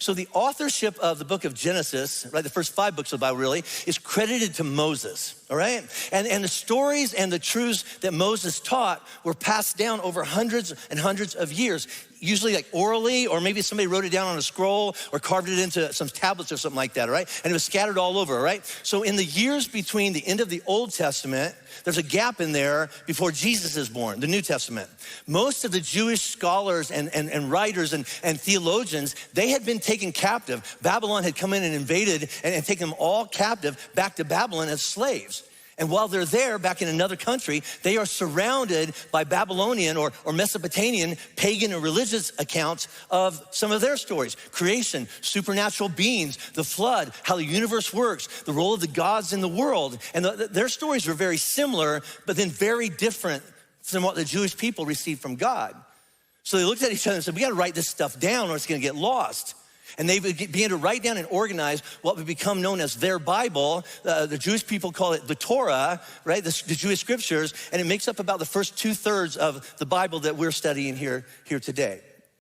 So the authorship of the book of Genesis, right, the first 5 books of the Bible really, is credited to Moses, all right? And the stories and the truths that Moses taught were passed down over hundreds and hundreds of years, usually like orally, or maybe somebody wrote it down on a scroll or carved it into some tablets or something like that, all right? And it was scattered all over, all right? So in the years between the end of the Old Testament, there's a gap in there before Jesus is born, the New Testament. Most of the Jewish scholars and writers and theologians, they had been taken captive. Babylon had come in and invaded and taken them all captive back to Babylon as slaves. And while they're there, back in another country, they are surrounded by Babylonian or Mesopotamian pagan and religious accounts of some of their stories. Creation, supernatural beings, the flood, how the universe works, the role of the gods in the world. And their stories were very similar, but then very different from what the Jewish people received from God. So they looked at each other and said, we gotta write this stuff down or it's gonna get lost. And they began to write down and organize what would become known as their Bible. The Jewish people call it the Torah, right? The Jewish scriptures, and it makes up about the first 2/3 of the Bible that we're studying here today.